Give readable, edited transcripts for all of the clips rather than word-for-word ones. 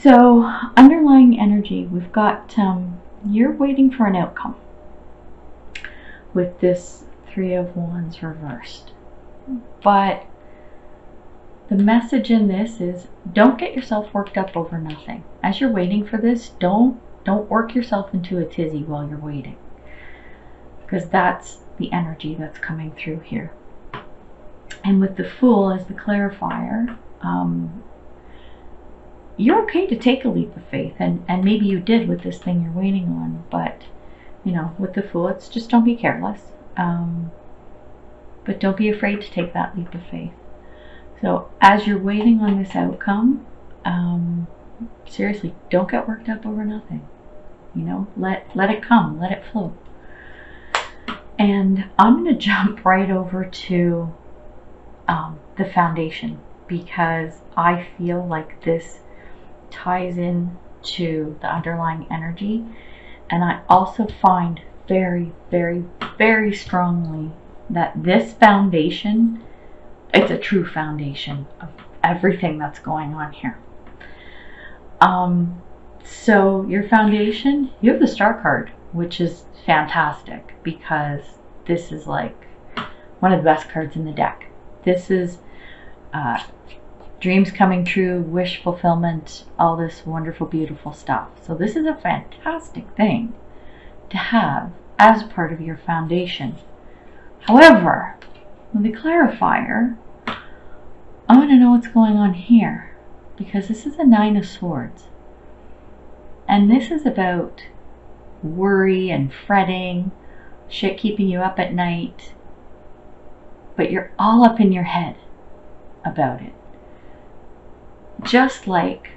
So, underlying energy, we've got you're waiting for an outcome with this Three of Wands reversed. But the message in this is don't get yourself worked up over nothing. As you're waiting for this, don't work yourself into a tizzy while you're waiting. Because that's the energy that's coming through here. And with the Fool as the clarifier, you're okay to take a leap of faith, and maybe you did with this thing you're waiting on, but you know, with the Fool, it's just don't be careless, but don't be afraid to take that leap of faith. So as you're waiting on this outcome, seriously, don't get worked up over nothing. You know, let it come, let it flow. And I'm going to jump right over to the foundation, because I feel like this ties in to the underlying energy, and I also find very, very, very strongly that this foundation, it's a true foundation of everything that's going on here. So your foundation, you have the Star card, which is fantastic because this is like one of the best cards in the deck. This is dreams coming true, wish fulfillment, all this wonderful, beautiful stuff. So this is a fantastic thing to have as part of your foundation. However, with the clarifier, I want to know what's going on here, because this is a Nine of Swords. And this is about worry and fretting, shit keeping you up at night, but you're all up in your head about it. Just like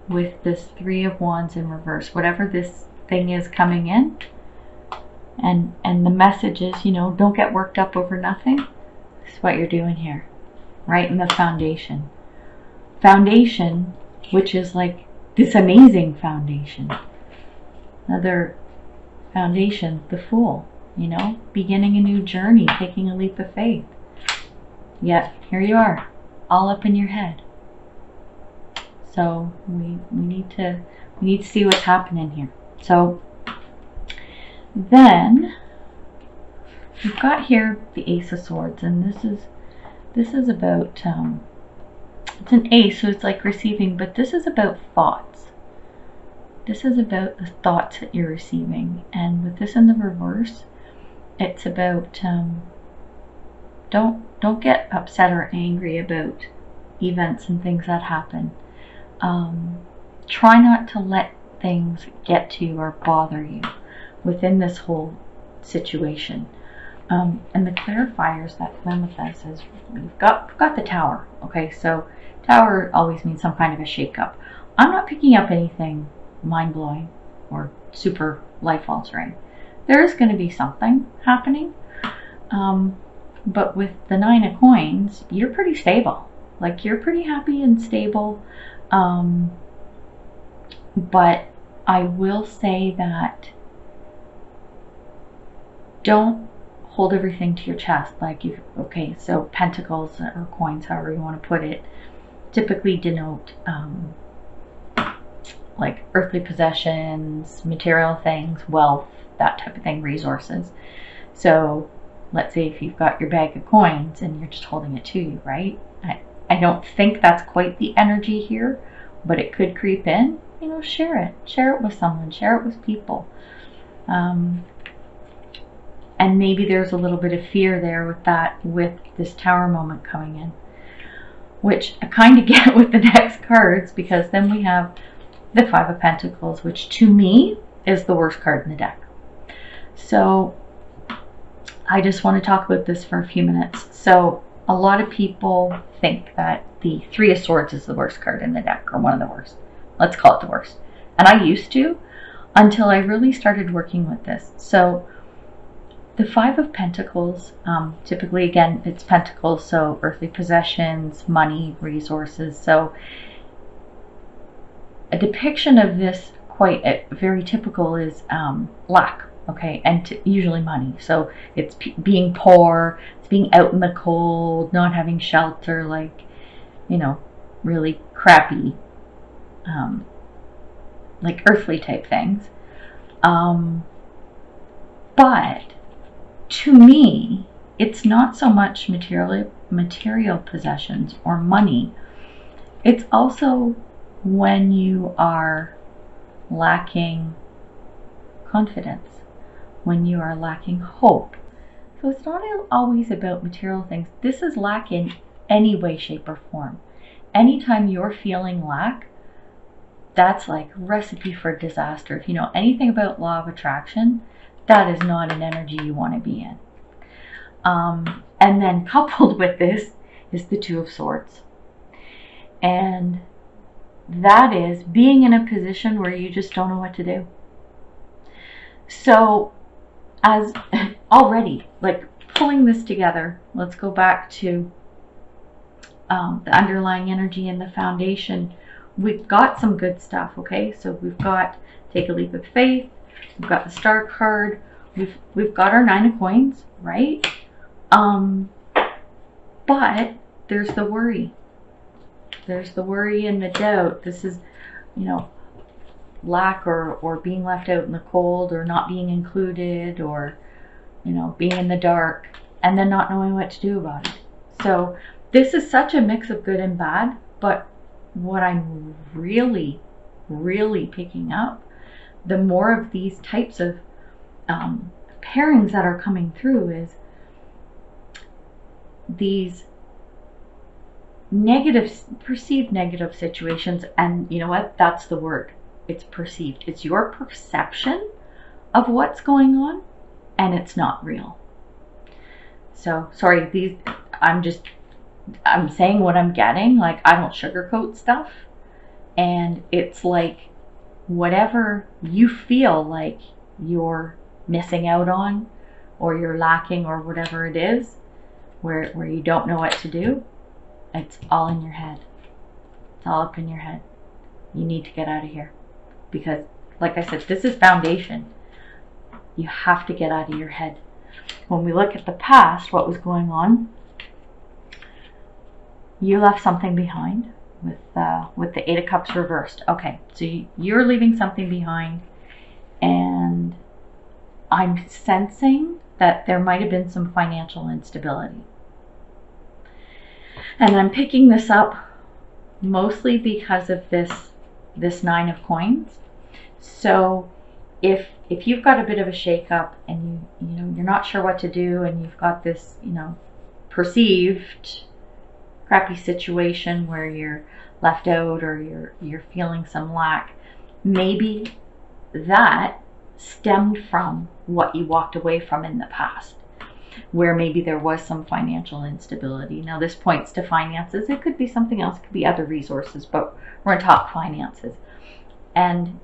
with this Three of Wands in reverse, whatever this thing is coming in, and the message is, you know, don't get worked up over nothing. This is what you're doing here, right in the foundation. Foundation, which is like this amazing foundation. Another foundation, the Fool, you know, beginning a new journey, taking a leap of faith. Yet here you are, all up in your head. So we need to see what's happening here. So then we've got here the Ace of Swords, and this is about it's an ace, so it's like receiving, but this is about thoughts. This is about the thoughts that you're receiving, and with this in the reverse, it's about don't get upset or angry about events and things that happen. Try not to let things get to you or bother you within this whole situation. And the clarifiers that come in with this is we've got the Tower. Okay, so Tower always means some kind of a shake-up. I'm not picking up anything mind-blowing or super life-altering. There is going to be something happening, but with the Nine of Coins, you're pretty stable. Like, you're pretty happy and stable. But I will say that don't hold everything to your chest. Like, okay, so pentacles or coins, however you want to put it, typically denote like earthly possessions, material things, wealth, that type of thing, resources. So let's say if you've got your bag of coins and you're just holding it to you, right? I don't think that's quite the energy here, but it could creep in. You know, share it with someone, share it with people. And maybe there's a little bit of fear there with that, with this Tower moment coming in, which I kind of get with the next cards, because then we have the Five of Pentacles, which to me is the worst card in the deck. So I just want to talk about this for a few minutes. So a lot of people think that the Three of Swords is the worst card in the deck, or one of the worst. Let's call it the worst. And I used to, until I really started working with this. So the Five of Pentacles, typically, again, it's pentacles, so earthly possessions, money, resources. So a depiction of this, quite very typical, is lack, okay, and usually money. So it's being poor, it's being out in the cold, not having shelter, like, you know, really crappy like earthly type things. But to me, it's not so much material possessions or money. It's also when you are lacking confidence, when you are lacking hope. So it's not always about material things. This is lack in any way, shape, or form. Anytime you're feeling lack, that's like recipe for disaster. If you know anything about law of attraction, that is not an energy you want to be in. And then coupled with this is the Two of Swords. And that is being in a position where you just don't know what to do. So as already, like pulling this together, let's go back to the underlying energy and the foundation. We've got some good stuff, okay? So we've got take a leap of faith, we've got the Star card, we've got our Nine of Coins, right? But there's the worry. There's the worry and the doubt. This is, you know, lack or being left out in the cold or not being included or, you know, being in the dark and then not knowing what to do about it. So this is such a mix of good and bad, but what I'm really, really picking up, the more of these types of pairings that are coming through is these perceived negative situations. And you know what? That's the word. It's perceived. It's your perception of what's going on, and it's not real. So sorry, I'm saying what I'm getting. Like, I don't sugarcoat stuff, and it's like whatever you feel like you're missing out on or you're lacking or whatever it is, where you don't know what to do, it's all in your head. It's all up in your head. You need to get out of here. Because, like I said, this is foundation. You have to get out of your head. When we look at the past, what was going on, you left something behind with the Eight of Cups reversed. Okay, so you're leaving something behind, and I'm sensing that there might have been some financial instability. And I'm picking this up mostly because of this Nine of Coins. So if you've got a bit of a shake-up and you're not sure what to do, and you've got this, perceived crappy situation where you're left out or you're feeling some lack, maybe that stemmed from what you walked away from in the past, where maybe there was some financial instability. Now this points to finances. It could be something else, it could be other resources, but we're going to talk finances. And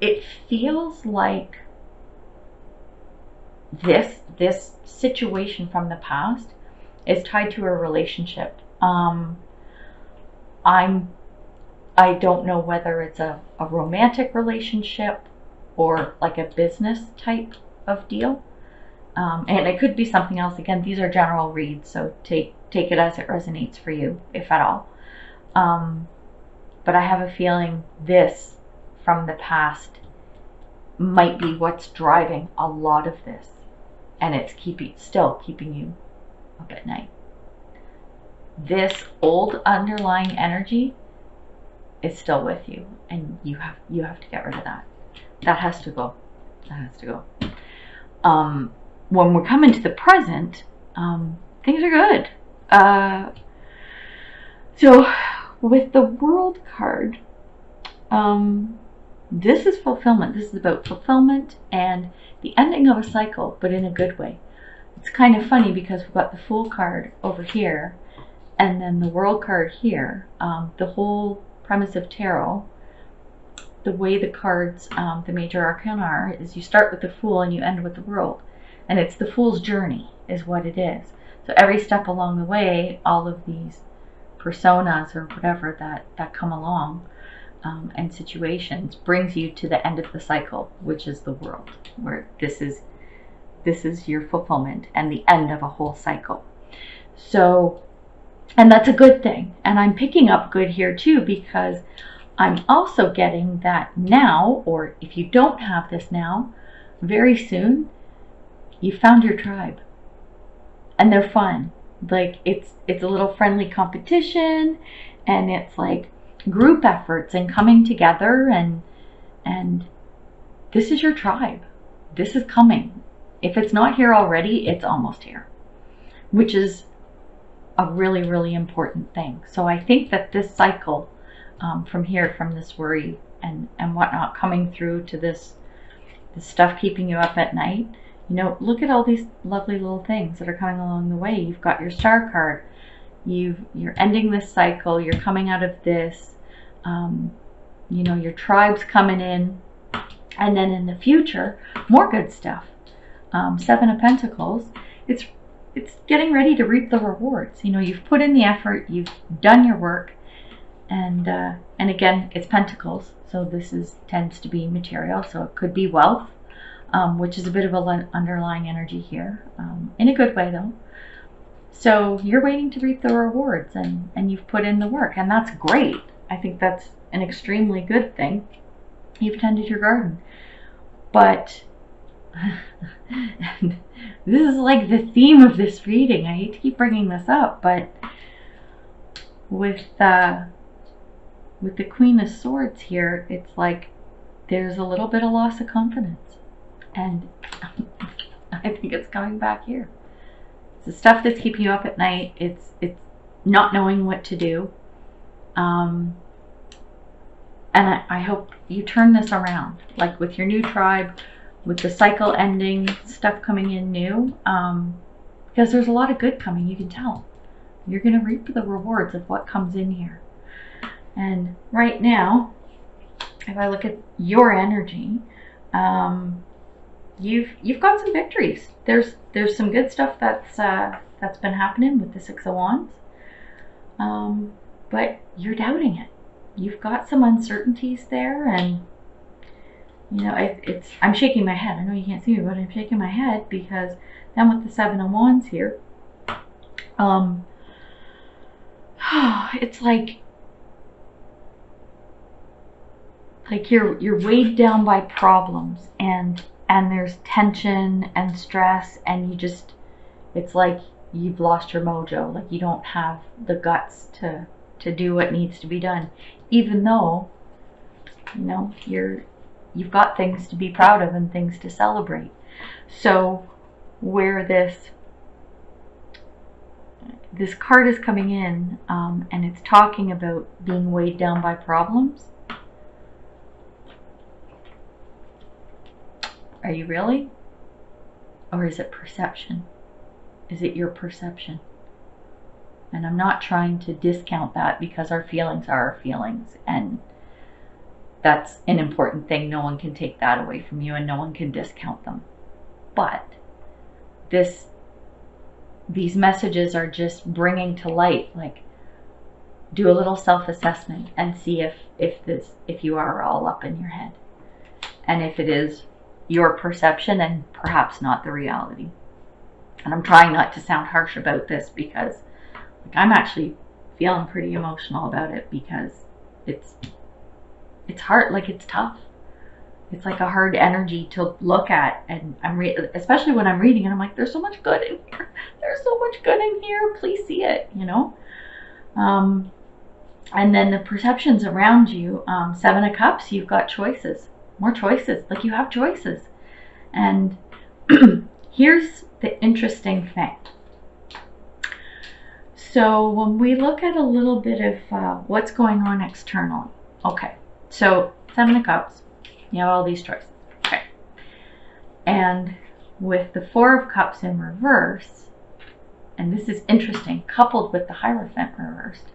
it feels like this situation from the past is tied to a relationship. I don't know whether it's a romantic relationship or like a business type of deal. And it could be something else. Again, these are general reads, so take it as it resonates for you, if at all. But I have a feeling this from the past might be what's driving a lot of this, and it's still keeping you up at night. This old underlying energy is still with you, and you have to get rid of that. That has to go. That has to go. When we're coming to the present, things are good. So with the World card, this is fulfillment. This is about fulfillment and the ending of a cycle, but in a good way. It's kind of funny because we've got the Fool card over here and then the World card here. The whole premise of tarot, the way the cards, the major arcana are, is you start with the Fool and you end with the World. And it's the Fool's journey is what it is. So every step along the way, all of these personas or whatever that come along and situations brings you to the end of the cycle, which is the World, where this is your fulfillment and the end of a whole cycle. So, and that's a good thing. And I'm picking up good here too, because I'm also getting that now, or if you don't have this now, very soon, you found your tribe. And they're fun. Like it's a little friendly competition, and it's like group efforts and coming together, and this is your tribe. This is coming. If it's not here already, it's almost here, which is a really, really important thing. So I think that this cycle from here, from this worry and whatnot, coming through to this stuff keeping you up at night, you know, look at all these lovely little things that are coming along the way. You've got your star card. You're ending this cycle. You're coming out of this. You know, your tribe's coming in. And then in the future, more good stuff. Seven of Pentacles. It's getting ready to reap the rewards. You know, you've put in the effort. You've done your work. And again, it's Pentacles. So this tends to be material. So it could be wealth. Which is a bit of an underlying energy here, in a good way though. So you're waiting to reap the rewards, and you've put in the work, and that's great. I think that's an extremely good thing. You've tended your garden. But and this is like the theme of this reading. I hate to keep bringing this up, but with the Queen of Swords here, it's like there's a little bit of loss of confidence. And I think it's coming back here. It's the stuff that's keeping you up at night. It's not knowing what to do. And I hope you turn this around. Like with your new tribe, with the cycle ending, stuff coming in new. Because there's a lot of good coming, you can tell. You're going to reap the rewards of what comes in here. And right now, if I look at your energy, you've got some victories. There's some good stuff that's been happening with the Six of Wands, but you're doubting it. You've got some uncertainties there, and you know I'm shaking my head. I know you can't see me, but I'm shaking my head because then with the Seven of Wands here, it's like you're weighed down by problems, and there's tension and stress, and it's like you've lost your mojo. Like you don't have the guts to do what needs to be done, even though, you know, you've got things to be proud of and things to celebrate. So where this card is coming in, and it's talking about being weighed down by problems. Are you really? Or is it perception? Is it your perception? And I'm not trying to discount that, because our feelings are our feelings, and that's an important thing. No one can take that away from you, and no one can discount them. But these messages are just bringing to light, like, do a little self-assessment and see if you are all up in your head, and if it is your perception and perhaps not the reality. And I'm trying not to sound harsh about this, because like, I'm actually feeling pretty emotional about it, because it's hard. Like, it's tough. It's like a hard energy to look at, and especially when I'm reading it, I'm like, there's so much good in here. There's so much good in here. Please see it, you know. And then the perceptions around you. Seven of Cups. You've got choices. More choices. Like, you have choices. And here's the interesting thing. So when we look at a little bit of what's going on externally. Okay. So Seven of Cups. You have all these choices. Okay. And with the Four of Cups in reverse, and this is interesting, coupled with the Hierophant reversed,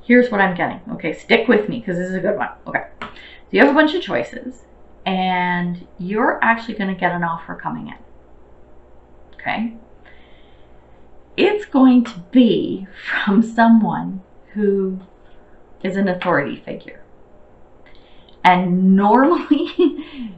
here's what I'm getting. Okay, stick with me, because this is a good one. Okay. So you have a bunch of choices, and you're actually going to get an offer coming in. Okay? It's going to be from someone who is an authority figure. And normally,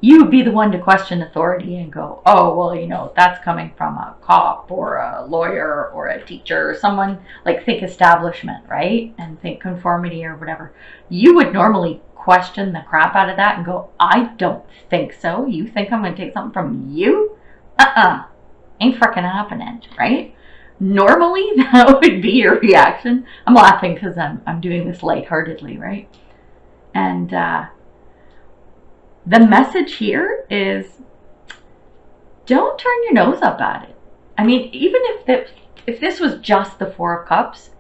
you would be the one to question authority and go, oh, well, you know, that's coming from a cop or a lawyer or a teacher or someone, like think establishment, right? And think conformity or whatever. You would normally question the crap out of that and go, I don't think so. You think I'm going to take something from you? Ain't freaking happening, right? Normally, that would be your reaction. I'm laughing because I'm doing this lightheartedly, right? And the message here is don't turn your nose up at it. I mean, even if this was just the Four of Cups,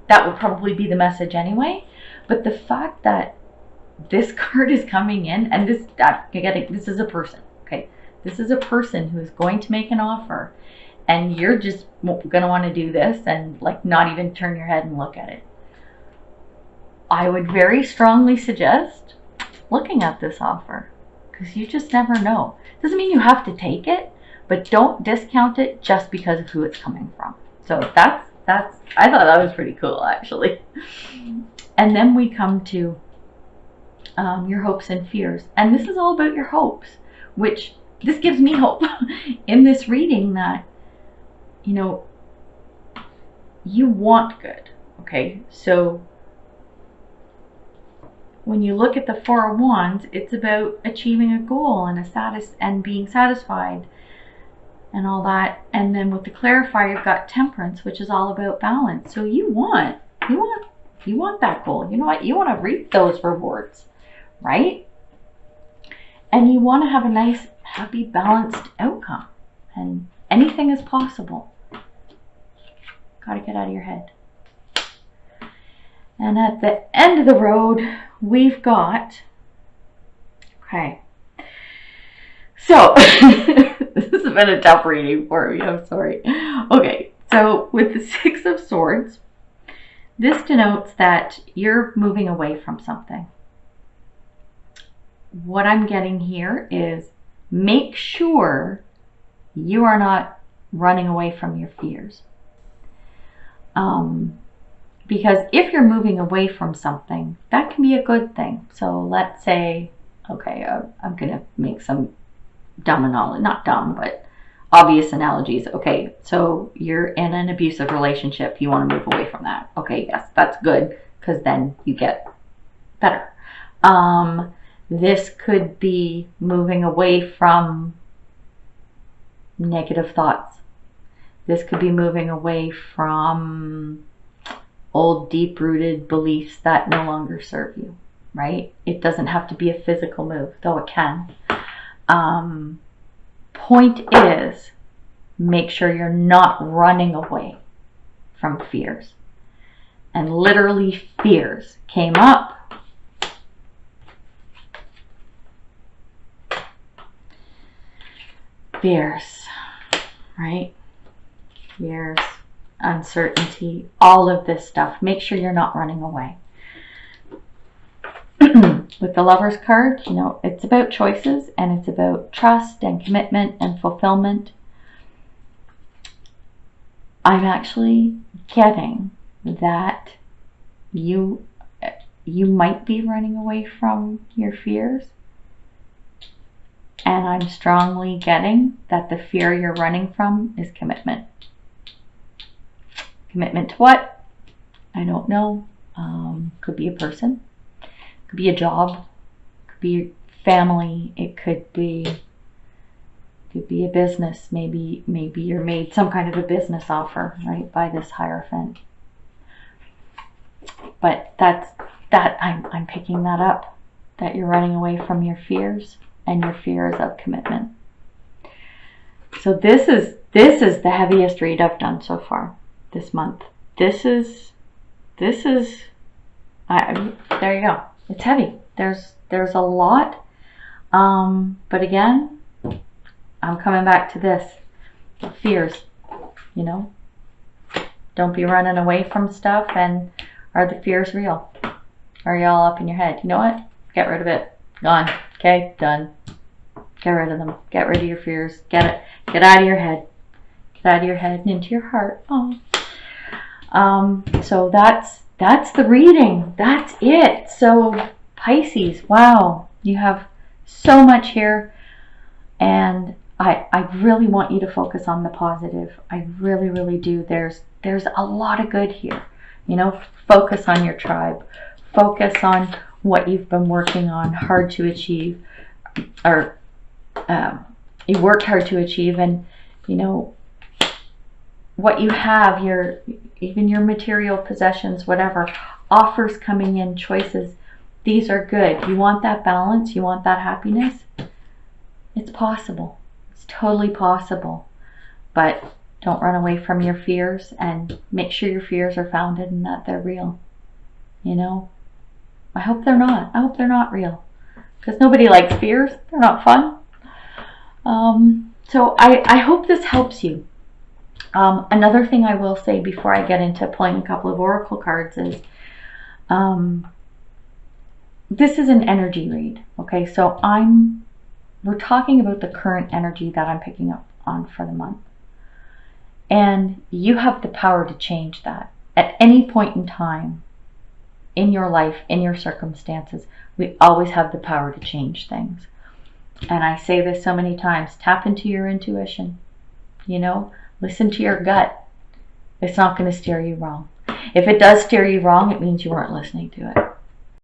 that would probably be the message anyway. But the fact that this card is coming in, and this is a person, okay? This is a person who is going to make an offer, and you're just going to want to do this and like not even turn your head and look at it. I would very strongly suggest looking at this offer, because you just never know. Doesn't mean you have to take it, but don't discount it just because of who it's coming from. So that's I thought that was pretty cool, actually. And then we come to your hopes and fears, and this is all about your hopes, which this gives me hope in this reading that, you know, you want good. Okay, so when you look at the Four of Wands, it's about achieving a goal and being satisfied and all that. And then with the clarifier, you've got Temperance, which is all about balance. So you want that goal. You know what? You want to reap those rewards, right? And you want to have a nice, happy, balanced outcome. And anything is possible. Got to get out of your head. And at the end of the road, we've got, okay, so this has been a tough reading for me, I'm sorry. Okay, so with the Six of Swords, this denotes that you're moving away from something. What I'm getting here is make sure you are not running away from your fears. Because if you're moving away from something, that can be a good thing. So let's say, okay, I'm going to make some not dumb, but obvious analogies. Okay, so you're in an abusive relationship. You want to move away from that. Okay, yes, that's good, because then you get better. This could be moving away from negative thoughts. This could be moving away from old deep-rooted beliefs that no longer serve you, right? It doesn't have to be a physical move, though it can. Point is, make sure you're not running away from fears. And literally fears came up. Fears, right? Fears. Uncertainty, all of this stuff. Make sure you're not running away. With the Lover's card, you know, it's about choices, and it's about trust and commitment and fulfillment. I'm actually getting that you might be running away from your fears, and I'm strongly getting that the fear you're running from is commitment. Commitment to what? I don't know. Could be a person. Could be a job. Could be family. It could be a business. Maybe you're made some kind of a business offer, right, by this Hierophant. But I'm picking that up. That you're running away from your fears, and your fears of commitment. So this is the heaviest read I've done so far this month. This is there you go. It's heavy. There's a lot, but again, I'm coming back to this. Fears, you know, don't be running away from stuff. And are the fears real? Are y'all up in your head? You know what? Get rid of it. Gone. Okay, done. Get rid of them. Get rid of your fears. Get out of your head. Get out of your head and into your heart. Oh. So that's the reading. That's it. So Pisces, wow, you have so much here, and I really want you to focus on the positive. I really, really do. There's a lot of good here. You know, focus on your tribe. Focus on what you've been working on hard to achieve, or you worked hard to achieve, and you know what you have, even your material possessions, whatever, offers coming in, choices. These are good. You want that balance, you want that happiness. It's possible. It's totally possible. But don't run away from your fears, and make sure your fears are founded and that they're real. You know? I hope they're not. I hope they're not real. Because nobody likes fears. They're not fun. So I hope this helps you. Another thing I will say before I get into pulling a couple of oracle cards is, this is an energy read. Okay, so we're talking about the current energy that I'm picking up on for the month. And you have the power to change that. At any point in time in your life, in your circumstances, we always have the power to change things. And I say this so many times, tap into your intuition. You know, listen to your gut. It's not going to steer you wrong. If it does steer you wrong, it means you weren't listening to it.